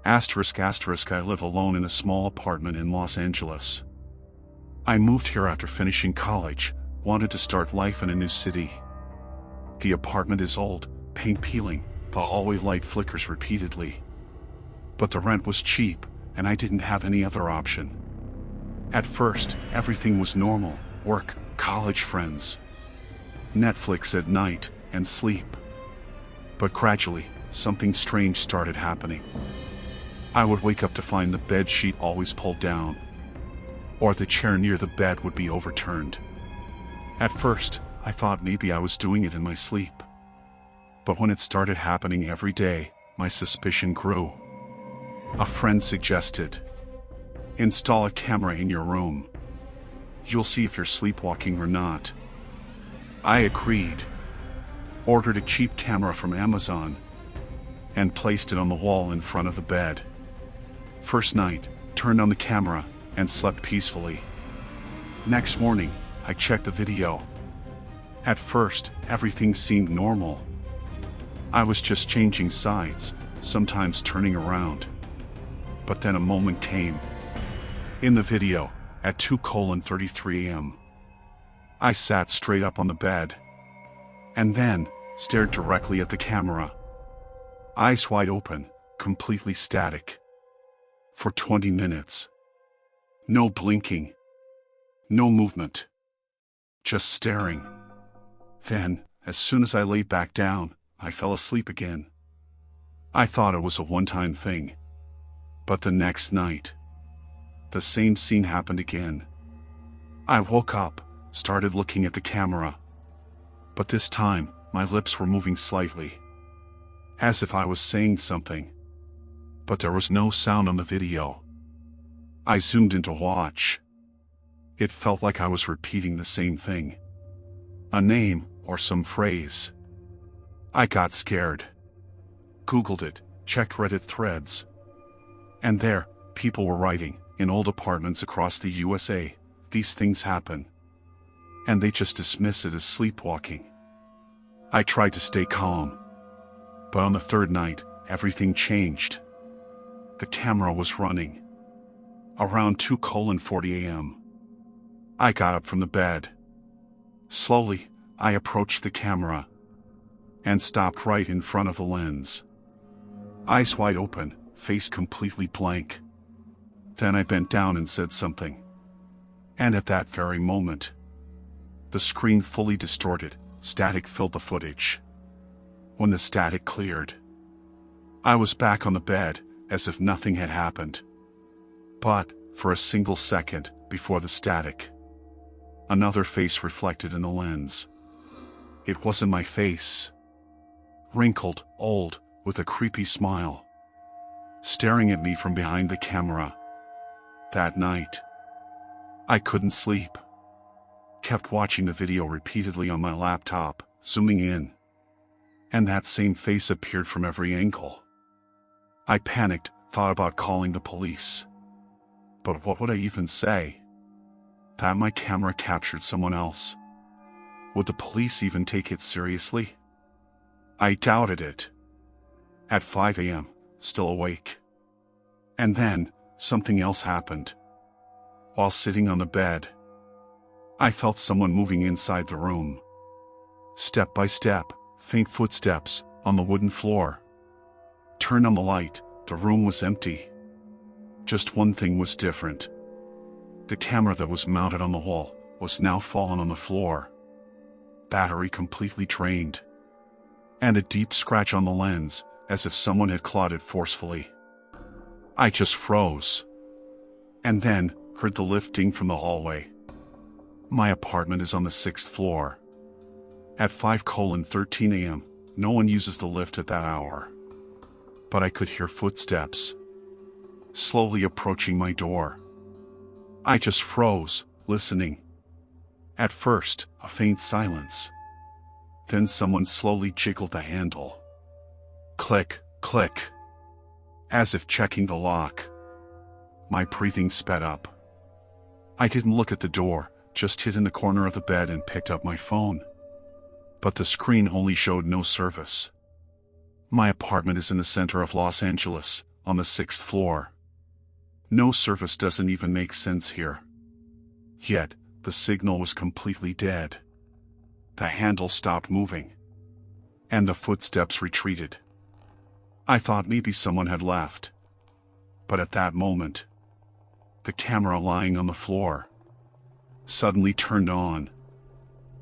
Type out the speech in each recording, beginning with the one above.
Asterisk asterisk I live alone in a small apartment in Los Angeles. I moved here after finishing college, wanted to start life in a new city. The apartment is old, paint peeling, the hallway light flickers repeatedly. But the rent was cheap, and I didn't have any other option. At first, everything was normal: work, college friends, Netflix at night, and sleep. But gradually, something strange started happening. I would wake up to find the bed sheet always pulled down, or the chair near the bed would be overturned. At first, I thought maybe I was doing it in my sleep. But when it started happening every day, my suspicion grew. A friend suggested, "Install a camera in your room. You'll see if you're sleepwalking or not." I agreed, ordered a cheap camera from Amazon, and placed it on the wall in front of the bed. First night, turned on the camera, and slept peacefully. Next morning, I checked the video. At first, everything seemed normal. I was just changing sides, sometimes turning around. But then a moment came. In the video, at 2:33 a.m., I sat straight up on the bed, and then stared directly at the camera. Eyes wide open, completely static. For 20 minutes. No blinking. No movement. Just staring. Then, as soon as I lay back down, I fell asleep again. I thought it was a one-time thing. But the next night, the same scene happened again. I woke up, started looking at the camera. But this time, my lips were moving slightly, as if I was saying something. But there was no sound on the video. I zoomed in to watch. It felt like I was repeating the same thing. A name, or some phrase. I got scared. Googled it, checked Reddit threads. And there, people were writing, in old apartments across the USA, these things happen. And they just dismiss it as sleepwalking. I tried to stay calm. But on the third night, everything changed. The camera was running. Around 2:40 a.m. I got up from the bed. Slowly, I approached the camera and stopped right in front of the lens. Eyes wide open, face completely blank. Then I bent down and said something. And at that very moment, the screen fully distorted, static filled the footage. When the static cleared, I was back on the bed, as if nothing had happened. But, for a single second, before the static, another face reflected in the lens. It wasn't my face. Wrinkled, old, with a creepy smile, staring at me from behind the camera. That night, I couldn't sleep. Kept watching the video repeatedly on my laptop, zooming in. And that same face appeared from every angle. I panicked, thought about calling the police. But what would I even say? That my camera captured someone else. Would the police even take it seriously? I doubted it. At 5 a.m., still awake. And then, something else happened. While sitting on the bed, I felt someone moving inside the room. Step by step, faint footsteps, on the wooden floor. Turned on the light, the room was empty. Just one thing was different. The camera that was mounted on the wall was now fallen on the floor. Battery completely drained. And a deep scratch on the lens, as if someone had clawed it forcefully. I just froze. And then, heard the lift ding from the hallway. My apartment is on the 6th floor. At 5:13 a.m., no one uses the lift at that hour. But I could hear footsteps, slowly approaching my door. I just froze, listening. At first, a faint silence. Then someone slowly jiggled the handle. Click, click. As if checking the lock. My breathing sped up. I didn't look at the door, just hid in the corner of the bed and picked up my phone. But the screen only showed no service. My apartment is in the center of Los Angeles, on the 6th floor. No service doesn't even make sense here. Yet, the signal was completely dead. The handle stopped moving. And the footsteps retreated. I thought maybe someone had left. But at that moment, the camera lying on the floor suddenly turned on.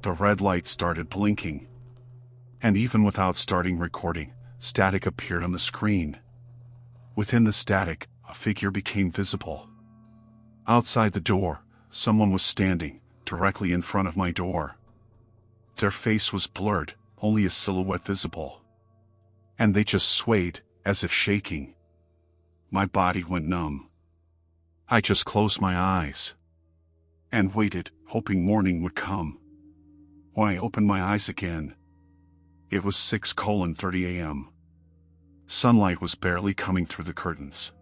The red light started blinking. And even without starting recording, static appeared on the screen. Within the static, a figure became visible. Outside the door, someone was standing, directly in front of my door. Their face was blurred, only a silhouette visible. And they just swayed, as if shaking. My body went numb. I just closed my eyes and waited, hoping morning would come. When I opened my eyes again, it was 6:30 a.m. Sunlight was barely coming through the curtains.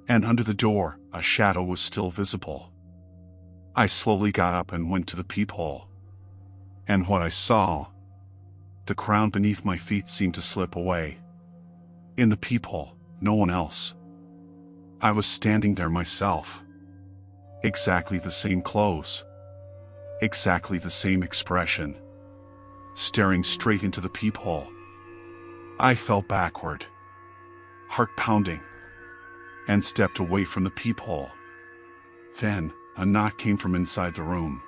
And under the door, a shadow was still visible. I slowly got up and went to the peephole. And what I saw, the ground beneath my feet seemed to slip away. In the peephole, no one else. I was standing there myself. Exactly the same clothes. Exactly the same expression. Staring straight into the peephole. I fell backward, heart pounding, and stepped away from the peephole. Then, a knock came from inside the room.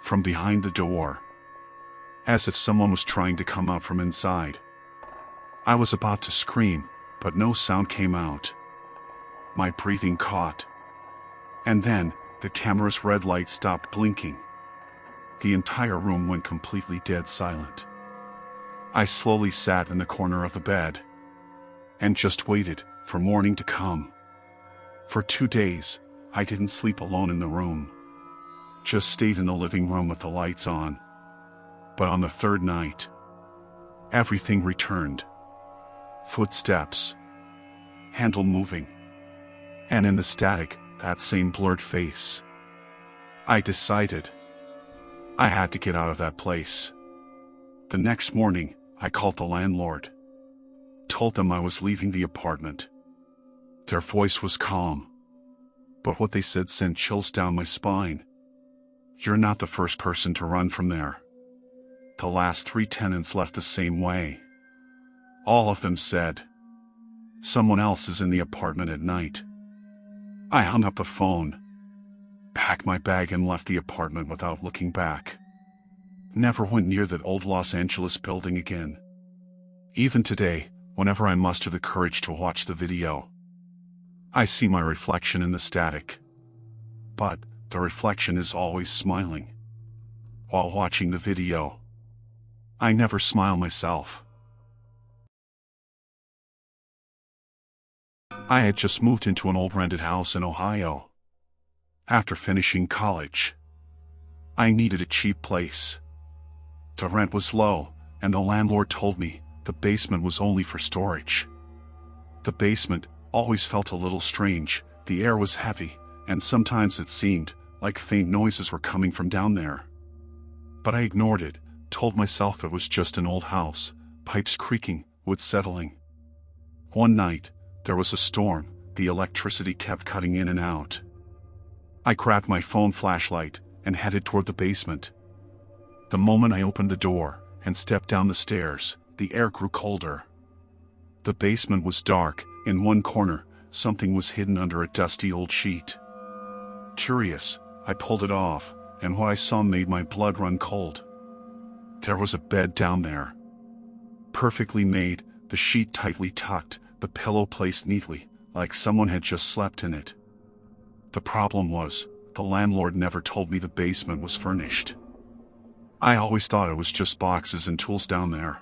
From behind the door. As if someone was trying to come out from inside. I was about to scream, but no sound came out. My breathing caught. And then, the camera's red light stopped blinking. The entire room went completely dead silent. I slowly sat in the corner of the bed. And just waited for morning to come. For 2 days, I didn't sleep alone in the room. Just stayed in the living room with the lights on. But on the 3rd night, everything returned. Footsteps. Handle moving. And in the static, that same blurred face. I decided I had to get out of that place. The next morning, I called the landlord. Told them I was leaving the apartment. Their voice was calm. But what they said sent chills down my spine. You're not the first person to run from there. The last 3 tenants left the same way. All of them said, someone else is in the apartment at night. I hung up the phone, packed my bag and left the apartment without looking back. Never went near that old Los Angeles building again. Even today, whenever I muster the courage to watch the video, I see my reflection in the static. But the reflection is always smiling. While watching the video, I never smile myself. I had just moved into an old rented house in Ohio. After finishing college, I needed a cheap place. The rent was low, and the landlord told me the basement was only for storage. The basement always felt a little strange, the air was heavy, and sometimes it seemed like faint noises were coming from down there. But I ignored it, told myself it was just an old house, pipes creaking, wood settling. One night, there was a storm, the electricity kept cutting in and out. I grabbed my phone flashlight and headed toward the basement. The moment I opened the door and stepped down the stairs, the air grew colder. The basement was dark. In one corner, something was hidden under a dusty old sheet. Curious, I pulled it off, and what I saw made my blood run cold. There was a bed down there. Perfectly made, the sheet tightly tucked, the pillow placed neatly, like someone had just slept in it. The problem was, the landlord never told me the basement was furnished. I always thought it was just boxes and tools down there.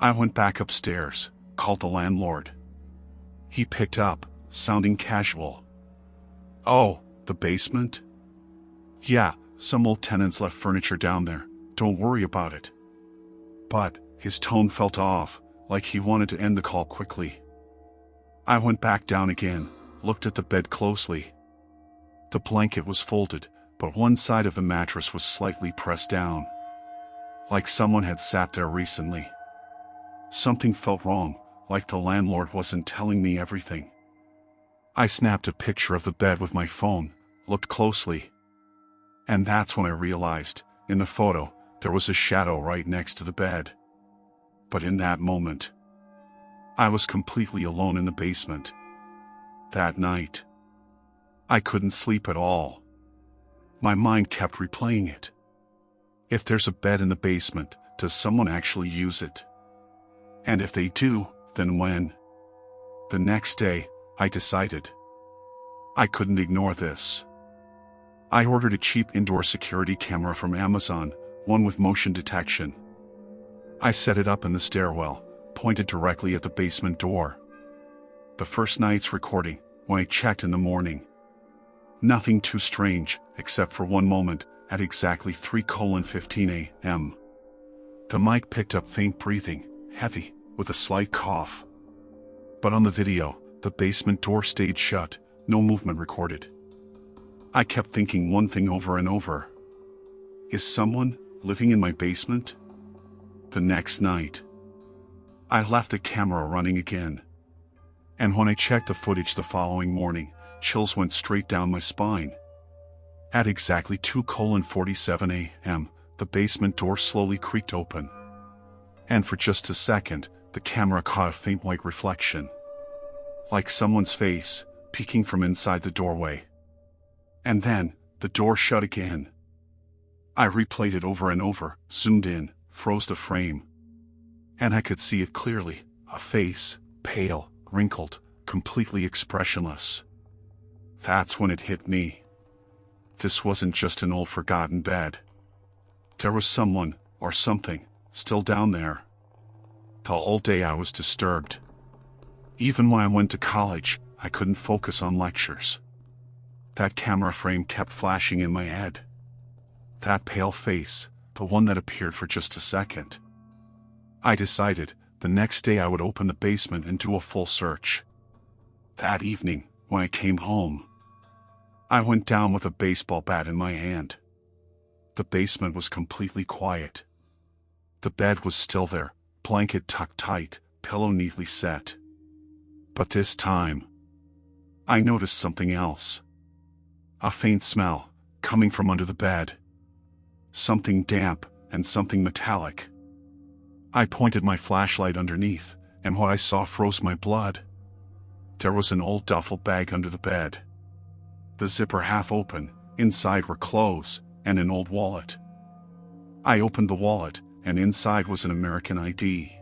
I went back upstairs, called the landlord. He picked up, sounding casual. Oh, the basement? Yeah, some old tenants left furniture down there, don't worry about it. But his tone felt off, like he wanted to end the call quickly. I went back down again, looked at the bed closely. The blanket was folded, but one side of the mattress was slightly pressed down. Like someone had sat there recently. Something felt wrong, like the landlord wasn't telling me everything. I snapped a picture of the bed with my phone, looked closely. And that's when I realized, in the photo, there was a shadow right next to the bed. But in that moment, I was completely alone in the basement. That night, I couldn't sleep at all. My mind kept replaying it. If there's a bed in the basement, does someone actually use it? And if they do, then when? The next day, I decided I couldn't ignore this. I ordered a cheap indoor security camera from Amazon, one with motion detection. I set it up in the stairwell, pointed directly at the basement door. The first night's recording, when I checked in the morning. Nothing too strange, except for one moment, at exactly 3:15 a.m. The mic picked up faint breathing, heavy, with a slight cough. But on the video, the basement door stayed shut, no movement recorded. I kept thinking one thing over and over. Is someone living in my basement? The next night, I left the camera running again. And when I checked the footage the following morning, chills went straight down my spine. At exactly 2:47 a.m., the basement door slowly creaked open. And for just a second, the camera caught a faint white reflection. Like someone's face, peeking from inside the doorway. And then, the door shut again. I replayed it over and over, zoomed in, froze the frame. And I could see it clearly, a face, pale, wrinkled, completely expressionless. That's when it hit me. This wasn't just an old forgotten bed. There was someone, or something, still down there. The whole day I was disturbed. Even when I went to college, I couldn't focus on lectures. That camera frame kept flashing in my head. That pale face, the one that appeared for just a second. I decided, the next day I would open the basement and do a full search. That evening, when I came home, I went down with a baseball bat in my hand. The basement was completely quiet. The bed was still there, blanket tucked tight, pillow neatly set. But this time, I noticed something else. A faint smell, coming from under the bed. Something damp, and something metallic. I pointed my flashlight underneath, and what I saw froze my blood. There was an old duffel bag under the bed. The zipper half open, inside were clothes, and an old wallet. I opened the wallet, and inside was an American ID.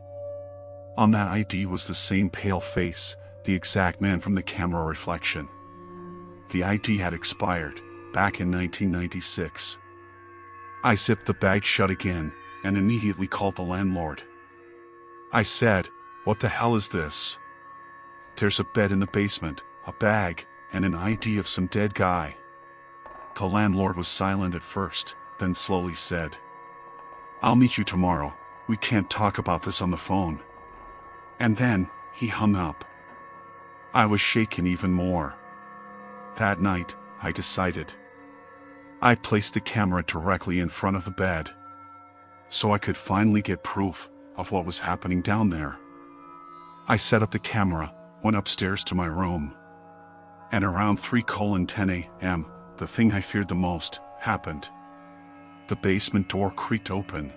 On that ID was the same pale face, the exact man from the camera reflection. The ID had expired, back in 1996. I zipped the bag shut again, and immediately called the landlord. I said, "What the hell is this? There's a bed in the basement, a bag, and an ID of some dead guy." The landlord was silent at first, then slowly said, "I'll meet you tomorrow, we can't talk about this on the phone." And then, he hung up. I was shaken even more. That night, I decided. I placed the camera directly in front of the bed, so I could finally get proof of what was happening down there. I set up the camera, went upstairs to my room. And around 3:10 a.m., the thing I feared the most happened. The basement door creaked open.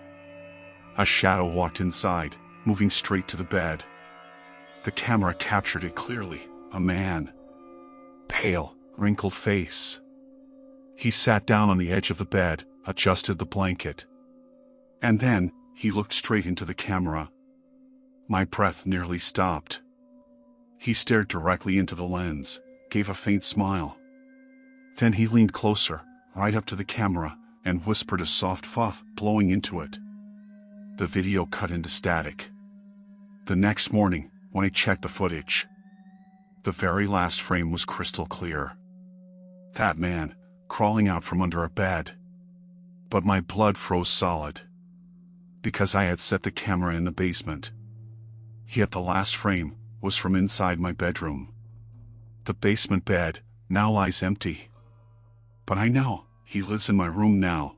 A shadow walked inside, moving straight to the bed. The camera captured it clearly, a man. Pale, wrinkled face. He sat down on the edge of the bed, adjusted the blanket. And then, he looked straight into the camera. My breath nearly stopped. He stared directly into the lens, gave a faint smile. Then he leaned closer, right up to the camera, and whispered a soft puff, blowing into it. The video cut into static. The next morning, when I checked the footage, the very last frame was crystal clear. That man, crawling out from under a bed. But my blood froze solid. Because I had set the camera in the basement. Yet the last frame was from inside my bedroom. The basement bed now lies empty. But I know he lives in my room now,